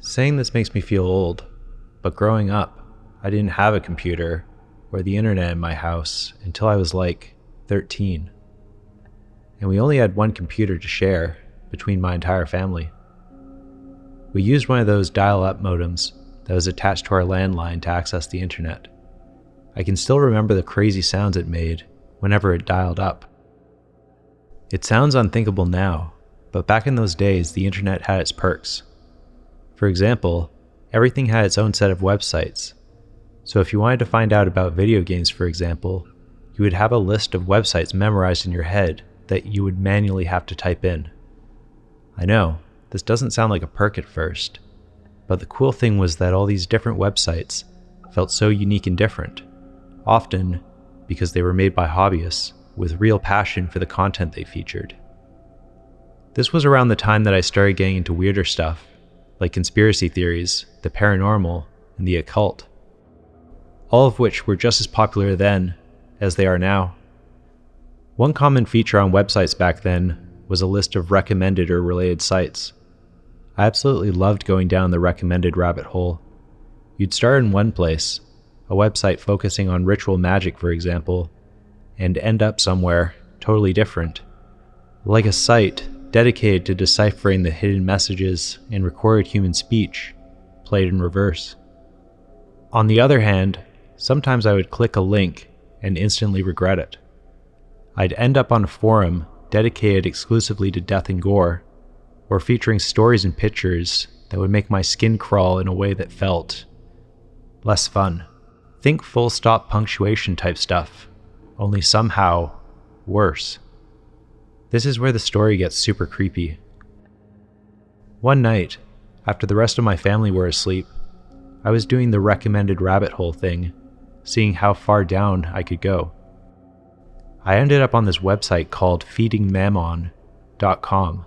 Saying this makes me feel old, but growing up, I didn't have a computer or the internet in my house until I was like 13. And we only had one computer to share between my entire family. We used one of those dial-up modems that was attached to our landline to access the internet. I can still remember the crazy sounds it made whenever it dialed up. It sounds unthinkable now, but back in those days, the internet had its perks. For example, everything had its own set of websites. So if you wanted to find out about video games, for example, you would have a list of websites memorized in your head that you would manually have to type in. I know, this doesn't sound like a perk at first, but the cool thing was that all these different websites felt so unique and different, often because they were made by hobbyists with real passion for the content they featured. This was around the time that I started getting into weirder stuff, like conspiracy theories, the paranormal, and the occult, all of which were just as popular then as they are now. One common feature on websites back then was a list of recommended or related sites. I absolutely loved going down the recommended rabbit hole. You'd start in one place, a website focusing on ritual magic, for example, and end up somewhere totally different, like a site dedicated to deciphering the hidden messages in recorded human speech, played in reverse. On the other hand, sometimes I would click a link and instantly regret it. I'd end up on a forum dedicated exclusively to death and gore, or featuring stories and pictures that would make my skin crawl in a way that felt less fun. Think full stop punctuation type stuff, only somehow worse. This is where the story gets super creepy. One night, after the rest of my family were asleep, I was doing the recommended rabbit hole thing, seeing how far down I could go. I ended up on this website called feedingmammon.com.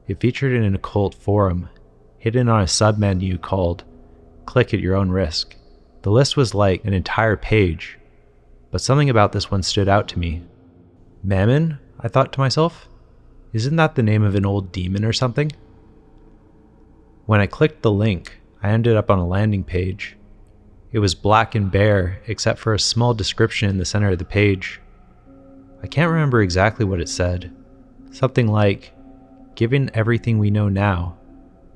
It featured an occult forum, hidden on a submenu called Click at Your Own Risk. The list was like an entire page, but something about this one stood out to me. Mammon? I thought to myself, isn't that the name of an old demon or something? When I clicked the link, I ended up on a landing page. It was black and bare, except for a small description in the center of the page. I can't remember exactly what it said. Something like, given everything we know now,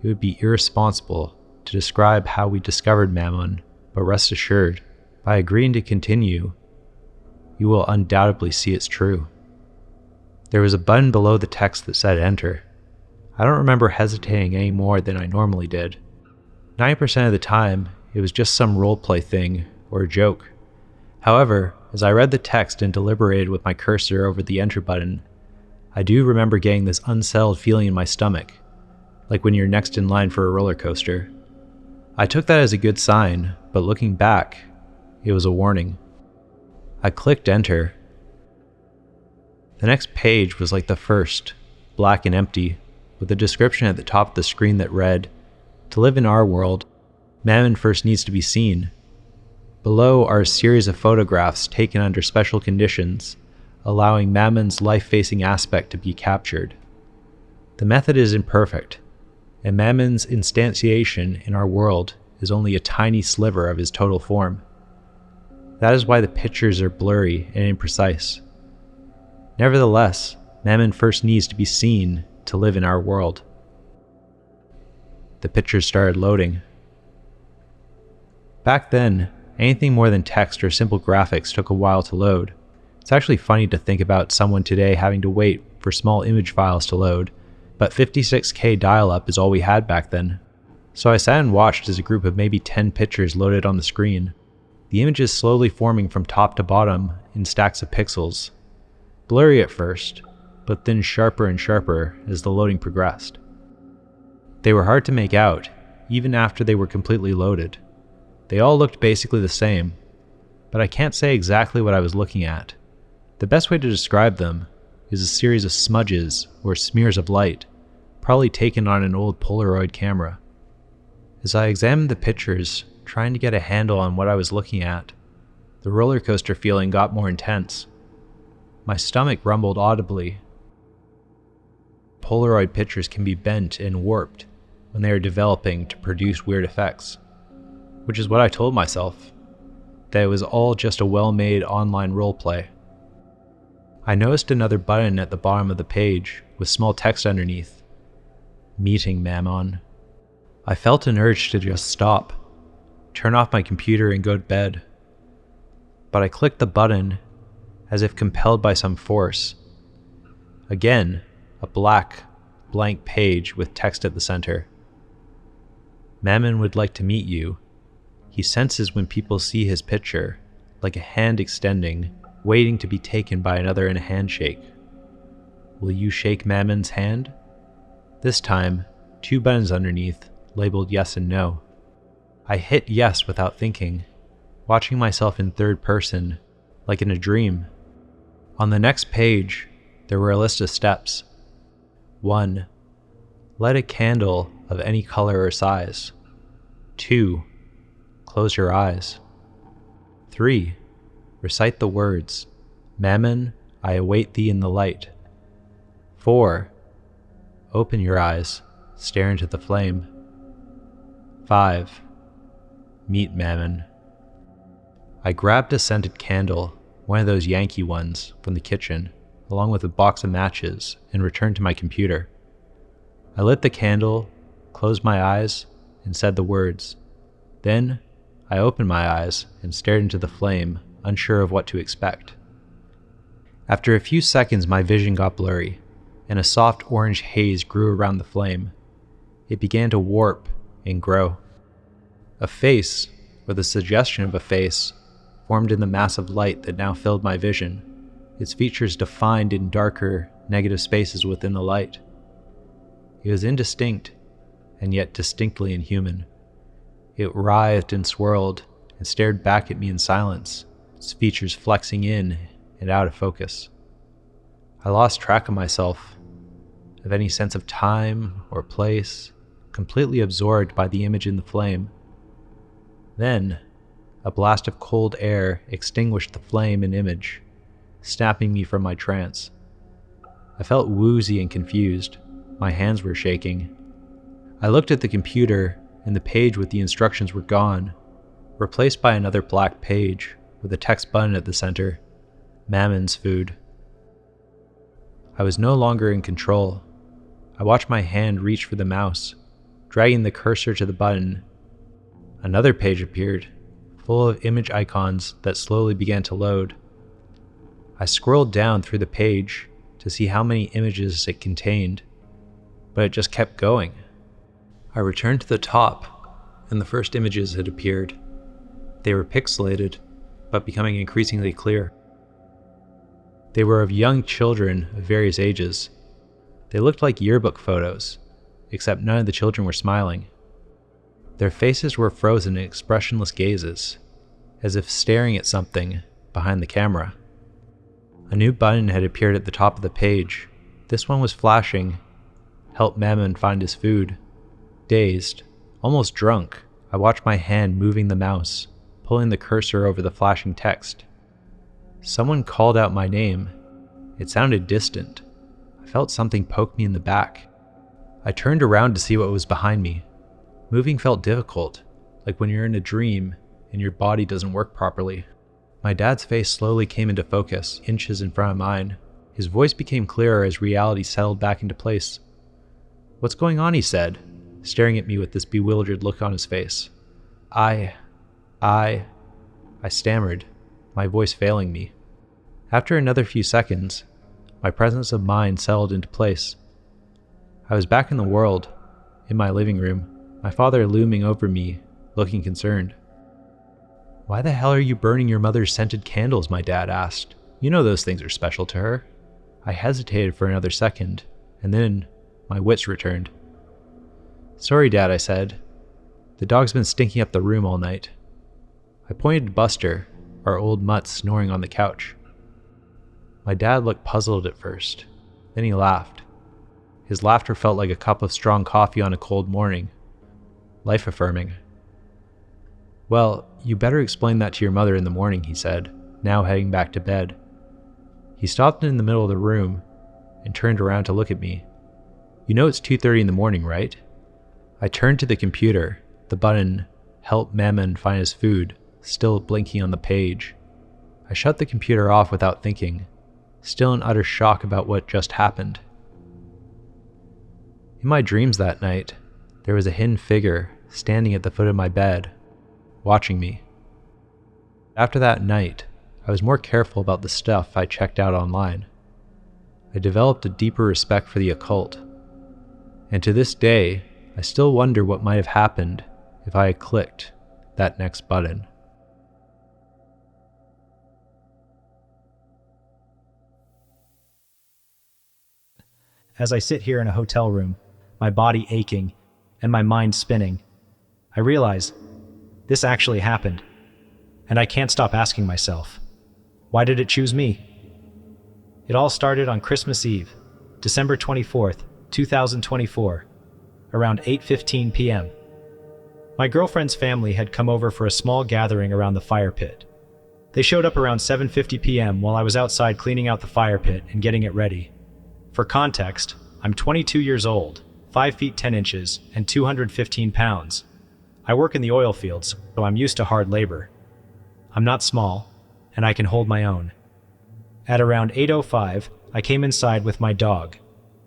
it would be irresponsible to describe how we discovered Mammon, but rest assured, by agreeing to continue, you will undoubtedly see it's true. There was a button below the text that said enter. I don't remember hesitating any more than I normally did. 90% of the time, it was just some roleplay thing or a joke. However, as I read the text and deliberated with my cursor over the enter button, I do remember getting this unsettled feeling in my stomach, like when you're next in line for a roller coaster. I took that as a good sign, but looking back, it was a warning. I clicked enter. The next page was like the first, black and empty, with a description at the top of the screen that read, "To live in our world, Mammon first needs to be seen." Below are a series of photographs taken under special conditions, allowing Mammon's life-facing aspect to be captured. The method is imperfect, and Mammon's instantiation in our world is only a tiny sliver of his total form. That is why the pictures are blurry and imprecise. Nevertheless, Mammon first needs to be seen to live in our world. The pictures started loading. Back then, anything more than text or simple graphics took a while to load. It's actually funny to think about someone today having to wait for small image files to load, but 56K dial-up is all we had back then. So I sat and watched as a group of maybe 10 pictures loaded on the screen, the images slowly forming from top to bottom in stacks of pixels. Blurry at first, but then sharper and sharper as the loading progressed. They were hard to make out, even after they were completely loaded. They all looked basically the same, but I can't say exactly what I was looking at. The best way to describe them is a series of smudges or smears of light, probably taken on an old Polaroid camera. As I examined the pictures, trying to get a handle on what I was looking at, the roller coaster feeling got more intense. My stomach rumbled audibly. Polaroid pictures can be bent and warped, when they are developing to produce weird effects, which is what I told myself, that it was all just a well-made online roleplay. I noticed another button at the bottom of the page with small text underneath, "Meeting Mammon." I felt an urge to just stop, turn off my computer and go to bed. But I clicked the button as if compelled by some force. Again, a black, blank page with text at the center. "Mammon would like to meet you. He senses when people see his picture, like a hand extending, waiting to be taken by another in a handshake. Will you shake Mammon's hand?" This time, 2 buttons underneath, labeled yes and no. I hit yes without thinking, watching myself in third person, like in a dream. On the next page, there were a list of steps. 1. Light a candle of any color or size. 2. Close your eyes. 3. Recite the words, "Mammon, I await thee in the light." 4. Open your eyes, stare into the flame. 5. Meet Mammon. I grabbed a scented candle, one of those Yankee ones, from the kitchen, along with a box of matches, and returned to my computer. I lit the candle, closed my eyes, and said the words. Then, I opened my eyes and stared into the flame, unsure of what to expect. After a few seconds, my vision got blurry, and a soft orange haze grew around the flame. It began to warp and grow. A face, or the suggestion of a face, formed in the mass of light that now filled my vision, its features defined in darker, negative spaces within the light. It was indistinct, and yet distinctly inhuman. It writhed and swirled, and stared back at me in silence, its features flexing in and out of focus. I lost track of myself, of any sense of time or place, completely absorbed by the image in the flame. Then, a blast of cold air extinguished the flame and image, snapping me from my trance. I felt woozy and confused. My hands were shaking. I looked at the computer, and the page with the instructions were gone, replaced by another black page with a text button at the center, "Mammon's food." I was no longer in control. I watched my hand reach for the mouse, dragging the cursor to the button. Another page appeared, full of image icons that slowly began to load. I scrolled down through the page to see how many images it contained, but it just kept going. I returned to the top, and the first images had appeared. They were pixelated, but becoming increasingly clear. They were of young children of various ages. They looked like yearbook photos, except none of the children were smiling. Their faces were frozen in expressionless gazes, as if staring at something behind the camera. A new button had appeared at the top of the page. This one was flashing, "Help Mammon find his food." Dazed, almost drunk, I watched my hand moving the mouse, pulling the cursor over the flashing text. Someone called out my name. It sounded distant. I felt something poke me in the back. I turned around to see what was behind me. Moving felt difficult, like when you're in a dream and your body doesn't work properly. My dad's face slowly came into focus, inches in front of mine. His voice became clearer as reality settled back into place. "What's going on?" he said, staring at me with this bewildered look on his face. I stammered, my voice failing me. After another few seconds, my presence of mind settled into place. I was back in the world, in my living room, my father looming over me, looking concerned. "Why the hell are you burning your mother's scented candles?" my dad asked. "You know those things are special to her." I hesitated for another second, and then my wits returned. "Sorry, Dad," I said. "The dog's been stinking up the room all night." I pointed to Buster, our old mutt snoring on the couch. My dad looked puzzled at first, then he laughed. His laughter felt like a cup of strong coffee on a cold morning. Life-affirming. "Well, you better explain that to your mother in the morning," he said, now heading back to bed. He stopped in the middle of the room and turned around to look at me. "You know it's 2:30 in the morning, right?" I turned to the computer, the button, Help Mammon Find His Food, still blinking on the page. I shut the computer off without thinking, still in utter shock about what just happened. In my dreams that night, there was a hidden figure standing at the foot of my bed, watching me. After that night, I was more careful about the stuff I checked out online. I developed a deeper respect for the occult, and to this day, I still wonder what might have happened if I had clicked that next button. As I sit here in a hotel room, my body aching and my mind spinning, I realize this actually happened, and I can't stop asking myself, why did it choose me? It all started on Christmas Eve, December 24th, 2024, around 8:15 p.m. My girlfriend's family had come over for a small gathering around the fire pit. They showed up around 7:50 p.m. while I was outside cleaning out the fire pit and getting it ready. For context, I'm 22 years old, 5 feet 10 inches, and 215 pounds. I work in the oil fields, so I'm used to hard labor. I'm not small, and I can hold my own. At around 8:05, I came inside with my dog,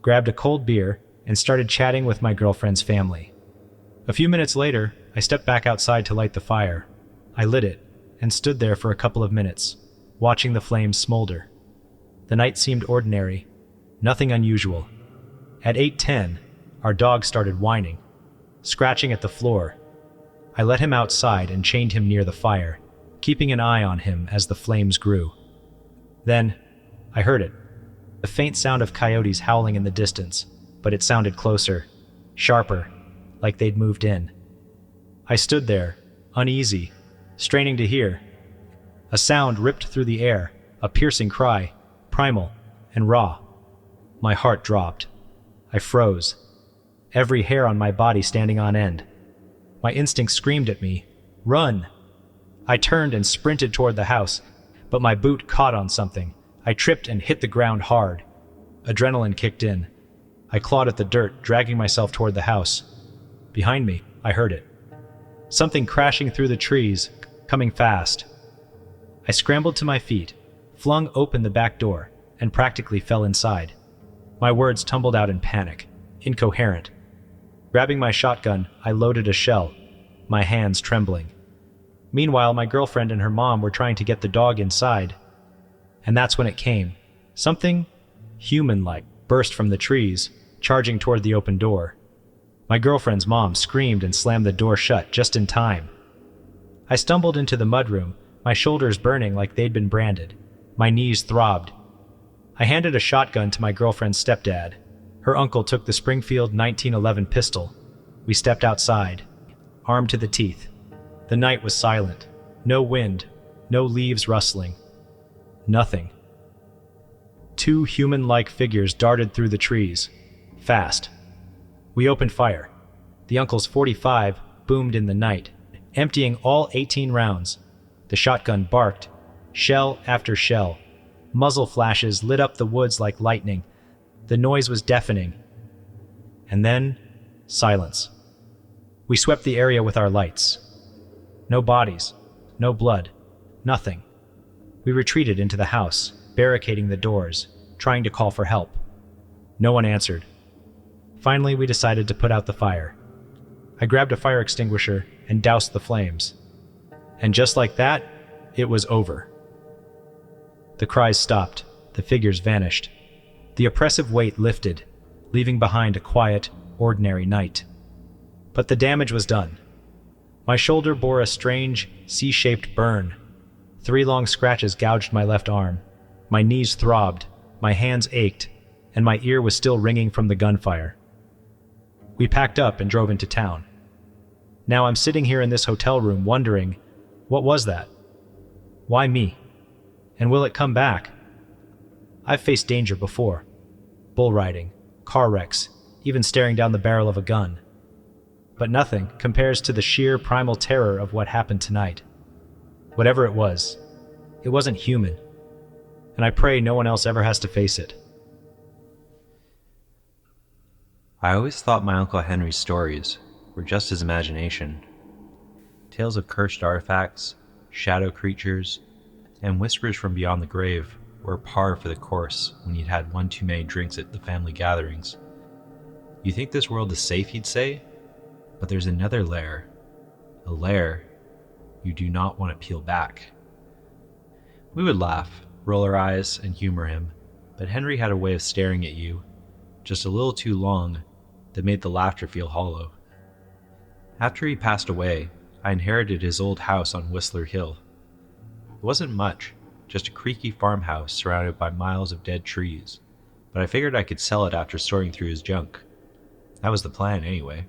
grabbed a cold beer, and started chatting with my girlfriend's family. A few minutes later, I stepped back outside to light the fire. I lit it, and stood there for a couple of minutes, watching the flames smolder. The night seemed ordinary, nothing unusual. At 8:10, our dog started whining, scratching at the floor. I let him outside and chained him near the fire, keeping an eye on him as the flames grew. Then, I heard it, the faint sound of coyotes howling in the distance, but it sounded closer, sharper, like they'd moved in. I stood there, uneasy, straining to hear. A sound ripped through the air, a piercing cry, primal and raw. My heart dropped. I froze, every hair on my body standing on end. My instinct screamed at me, "Run!" I turned and sprinted toward the house, but my boot caught on something. I tripped and hit the ground hard. Adrenaline kicked in. I clawed at the dirt, dragging myself toward the house. Behind me, I heard it. Something crashing through the trees, coming fast. I scrambled to my feet, flung open the back door, and practically fell inside. My words tumbled out in panic, incoherent. Grabbing my shotgun, I loaded a shell, my hands trembling. Meanwhile, my girlfriend and her mom were trying to get the dog inside. And that's when it came. Something human-like burst from the trees, charging toward the open door. My girlfriend's mom screamed and slammed the door shut just in time. I stumbled into the mudroom, my shoulders burning like they'd been branded. My knees throbbed. I handed a shotgun to my girlfriend's stepdad. Her uncle took the Springfield 1911 pistol. We stepped outside, armed to the teeth. The night was silent. No wind, no leaves rustling. Nothing. Two human-like figures darted through the trees, fast. We opened fire. The uncle's .45 boomed in the night, emptying all 18 rounds. The shotgun barked, shell after shell. Muzzle flashes lit up the woods like lightning. The noise was deafening. And then, silence. We swept the area with our lights. No bodies, no blood, nothing. We retreated into the house, barricading the doors, trying to call for help. No one answered. Finally, we decided to put out the fire. I grabbed a fire extinguisher and doused the flames. And just like that, it was over. The cries stopped, the figures vanished. The oppressive weight lifted, leaving behind a quiet, ordinary night. But the damage was done. My shoulder bore a strange, C-shaped burn. 3 long scratches gouged my left arm. My knees throbbed, my hands ached, and my ear was still ringing from the gunfire. We packed up and drove into town. Now I'm sitting here in this hotel room wondering, what was that? Why me? And will it come back? I've faced danger before. Bull riding, car wrecks, even staring down the barrel of a gun. But nothing compares to the sheer primal terror of what happened tonight. Whatever it wasn't human. And I pray no one else ever has to face it. I always thought my Uncle Henry's stories were just his imagination. Tales of cursed artifacts, shadow creatures, and whispers from beyond the grave were par for the course when he'd had one too many drinks at the family gatherings. You think this world is safe, he'd say? But there's another layer. A layer you do not want to peel back. We would laugh, roll our eyes, and humor him, but Henry had a way of staring at you, just a little too long, that made the laughter feel hollow. After he passed away, I inherited his old house on Whistler Hill. It wasn't much, just a creaky farmhouse surrounded by miles of dead trees, but I figured I could sell it after sorting through his junk. That was the plan, anyway.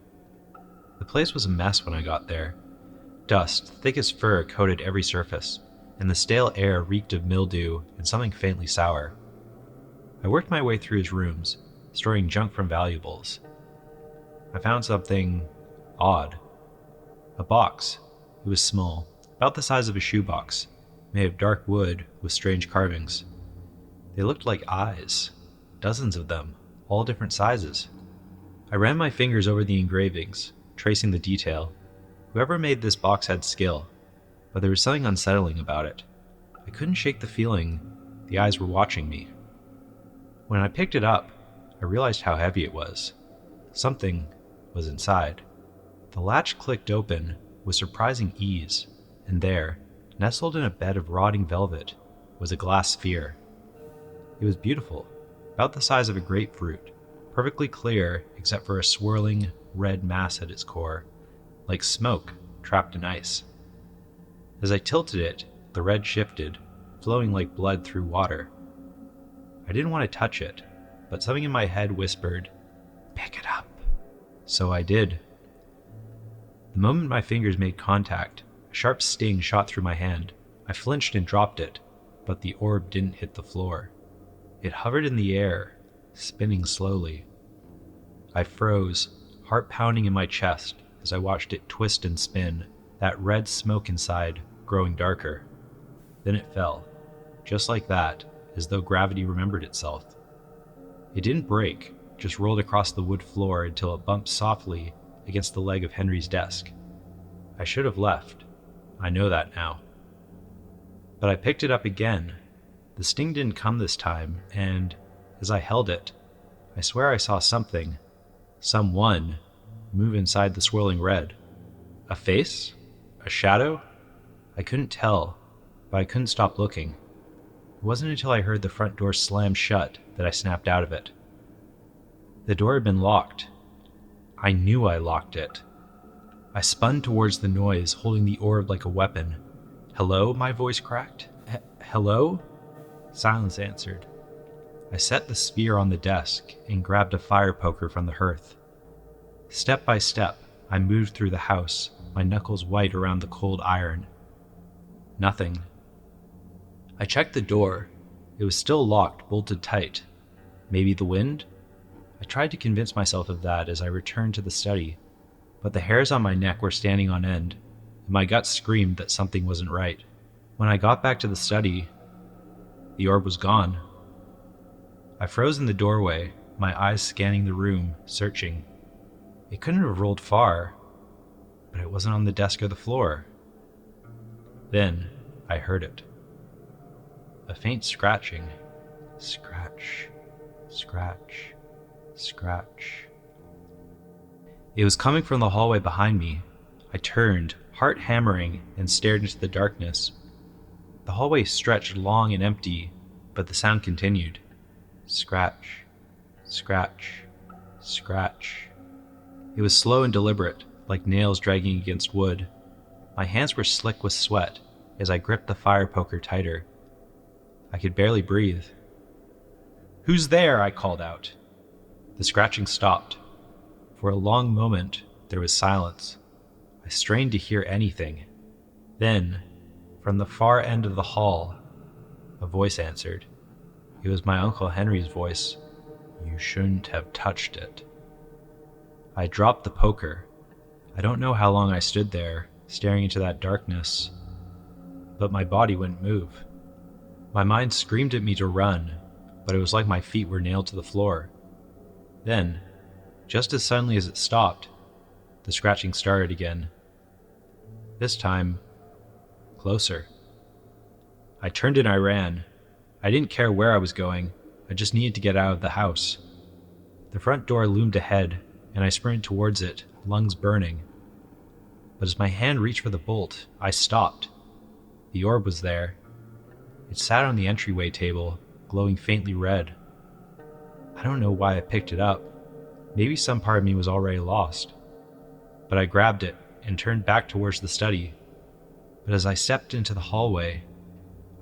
The place was a mess when I got there. Dust, thick as fur, coated every surface, and the stale air reeked of mildew and something faintly sour. I worked my way through his rooms, storing junk from valuables. I found something odd. A box. It was small, about the size of a shoebox, made of dark wood with strange carvings. They looked like eyes, dozens of them, all different sizes. I ran my fingers over the engravings, tracing the detail. Whoever made this box had skill, but there was something unsettling about it. I couldn't shake the feeling the eyes were watching me. When I picked it up, I realized how heavy it was. Something was inside. The latch clicked open with surprising ease, and there, nestled in a bed of rotting velvet, was a glass sphere. It was beautiful, about the size of a grapefruit, perfectly clear except for a swirling, red mass at its core, like smoke trapped in ice. As I tilted it, the red shifted, flowing like blood through water. I didn't want to touch it, but something in my head whispered, "Pick it up." So I did. The moment my fingers made contact, a sharp sting shot through my hand. I flinched and dropped it, but the orb didn't hit the floor. It hovered in the air, spinning slowly. I froze, heart pounding in my chest as I watched it twist and spin, that red smoke inside growing darker. Then it fell, just like that, as though gravity remembered itself. It didn't break, just rolled across the wood floor until it bumped softly against the leg of Henry's desk. I should have left. I know that now. But I picked it up again. The sting didn't come this time, and as I held it, I swear I saw someone, move inside the swirling red. A face? A shadow? I couldn't tell, but I couldn't stop looking. It wasn't until I heard the front door slam shut that I snapped out of it. The door had been locked. I knew I locked it. I spun towards the noise, holding the orb like a weapon. "Hello?" my voice cracked. "Hello?" Silence answered. I set the sphere on the desk and grabbed a fire poker from the hearth. Step by step, I moved through the house, my knuckles white around the cold iron. Nothing. I checked the door. It was still locked, bolted tight. Maybe the wind? I tried to convince myself of that as I returned to the study, but the hairs on my neck were standing on end, and my gut screamed that something wasn't right. When I got back to the study, the orb was gone. I froze in the doorway, my eyes scanning the room, searching. It couldn't have rolled far, but it wasn't on the desk or the floor. Then I heard it. A faint scratching. Scratch, scratch, scratch. It was coming from the hallway behind me. I turned, heart hammering, and stared into the darkness. The hallway stretched long and empty, but the sound continued. Scratch, scratch, scratch. It was slow and deliberate, like nails dragging against wood. My hands were slick with sweat as I gripped the fire poker tighter. I could barely breathe. "Who's there?" I called out. The scratching stopped. For a long moment, there was silence. I strained to hear anything. Then, from the far end of the hall, a voice answered. It was my Uncle Henry's voice. "You shouldn't have touched it." I dropped the poker. I don't know how long I stood there, staring into that darkness, but my body wouldn't move. My mind screamed at me to run, but it was like my feet were nailed to the floor. Then, just as suddenly as it stopped, The scratching started again. This time, closer. I turned and I ran. I didn't care where I was going. I just needed to get out of the house. The front door loomed ahead, and I sprinted towards it, lungs burning. But as my hand reached for the bolt, I stopped. The orb was there. It sat on the entryway table, glowing faintly red. I don't know why I picked it up. Maybe some part of me was already lost. But I grabbed it and turned back towards the study. But as I stepped into the hallway,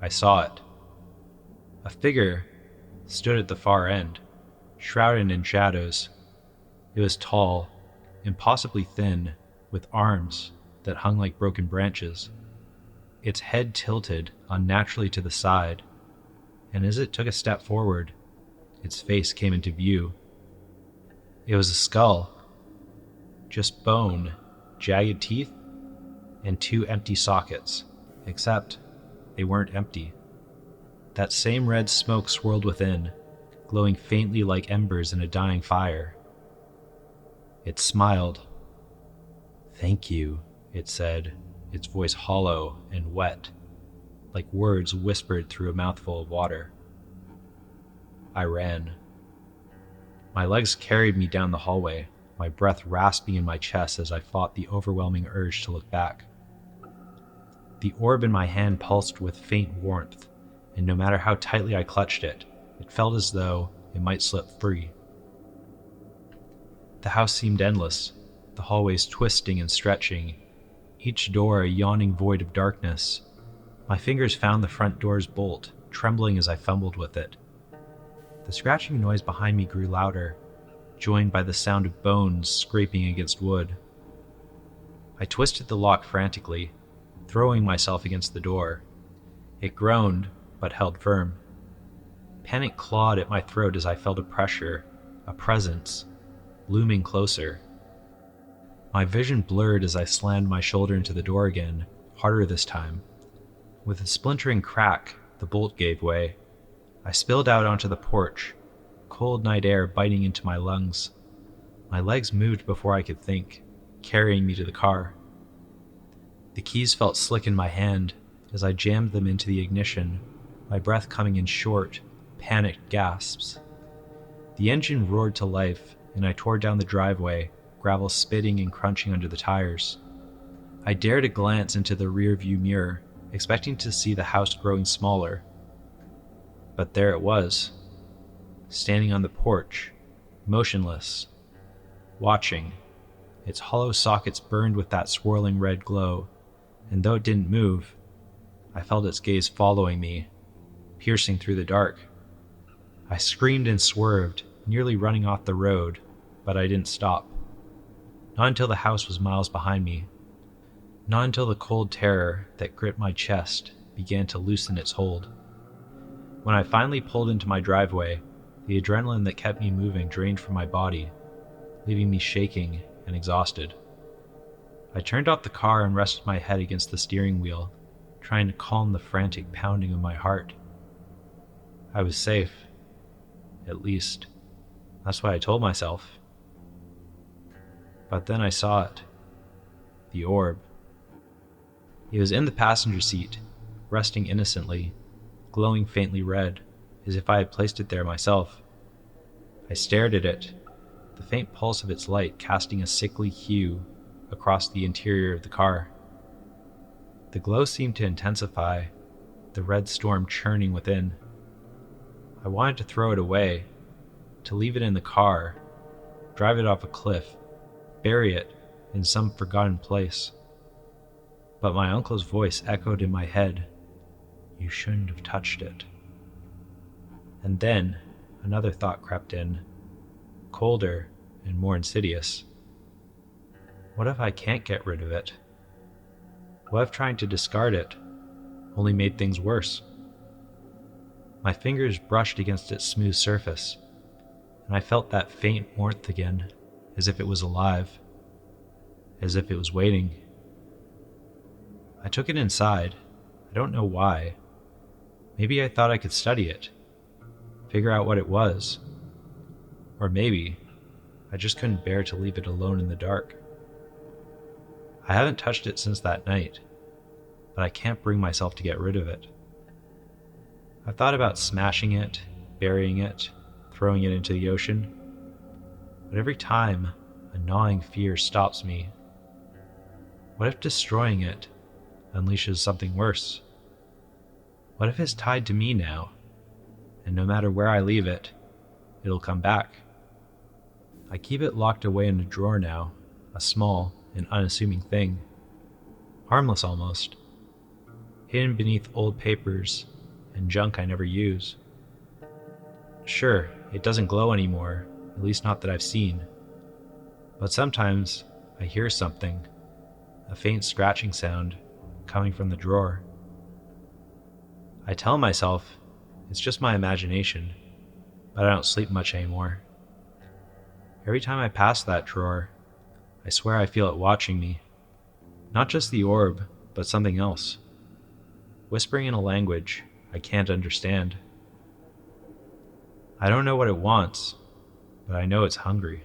I saw it. A figure stood at the far end, shrouded in shadows. It was tall, impossibly thin, with arms that hung like broken branches. Its head tilted unnaturally to the side, and as it took a step forward, its face came into view. It was a skull, just bone, jagged teeth, and 2 empty sockets, except they weren't empty. That same red smoke swirled within, glowing faintly like embers in a dying fire. It smiled. "Thank you," it said, its voice hollow and wet, like words whispered through a mouthful of water. I ran. My legs carried me down the hallway, my breath rasping in my chest as I fought the overwhelming urge to look back. The orb in my hand pulsed with faint warmth, and no matter how tightly I clutched it, it felt as though it might slip free. The house seemed endless, the hallways twisting and stretching, each door a yawning void of darkness. My fingers found the front door's bolt, trembling as I fumbled with it. The scratching noise behind me grew louder, joined by the sound of bones scraping against wood. I twisted the lock frantically, throwing myself against the door. It groaned, but held firm. Panic clawed at my throat as I felt a pressure, a presence, looming closer. My vision blurred as I slammed my shoulder into the door again, harder this time. With a splintering crack, the bolt gave way. I spilled out onto the porch, cold night air biting into my lungs. My legs moved before I could think, carrying me to the car. The keys felt slick in my hand as I jammed them into the ignition, my breath coming in short, panicked gasps. The engine roared to life, and I tore down the driveway, gravel spitting and crunching under the tires. I dared a glance into the rear-view mirror, expecting to see the house growing smaller. But there it was, standing on the porch, motionless, watching. Its hollow sockets burned with that swirling red glow, and though it didn't move, I felt its gaze following me, piercing through the dark. I screamed and swerved, nearly running off the road, but I didn't stop. Not until the house was miles behind me. Not until the cold terror that gripped my chest began to loosen its hold. When I finally pulled into my driveway, the adrenaline that kept me moving drained from my body, leaving me shaking and exhausted. I turned off the car and rested my head against the steering wheel, trying to calm the frantic pounding of my heart. I was safe. At least, that's what I told myself. But then I saw it. The orb. It was in the passenger seat, resting innocently, glowing faintly red, as if I had placed it there myself. I stared at it, the faint pulse of its light casting a sickly hue across the interior of the car. The glow seemed to intensify, the red storm churning within. I wanted to throw it away, to leave it in the car, drive it off a cliff, bury it in some forgotten place. But my uncle's voice echoed in my head. You shouldn't have touched it. And then another thought crept in, colder and more insidious. What if I can't get rid of it? What if trying to discard it only made things worse? My fingers brushed against its smooth surface, and I felt that faint warmth again, as if it was alive, as if it was waiting. I took it inside. I don't know why. Maybe I thought I could study it, figure out what it was. Or maybe I just couldn't bear to leave it alone in the dark. I haven't touched it since that night, but I can't bring myself to get rid of it. I've thought about smashing it, burying it, throwing it into the ocean, but every time a gnawing fear stops me. What if destroying it unleashes something worse? What if it's tied to me now, and no matter where I leave it, it'll come back? I keep it locked away in a drawer now, a small and unassuming thing, harmless almost, hidden beneath old papers and junk I never use. Sure, it doesn't glow anymore, at least not that I've seen, but sometimes I hear something, a faint scratching sound coming from the drawer. I tell myself it's just my imagination, but I don't sleep much anymore. Every time I pass that drawer, I swear I feel it watching me. Not just the orb, but something else, whispering in a language I can't understand. I don't know what it wants, but I know it's hungry.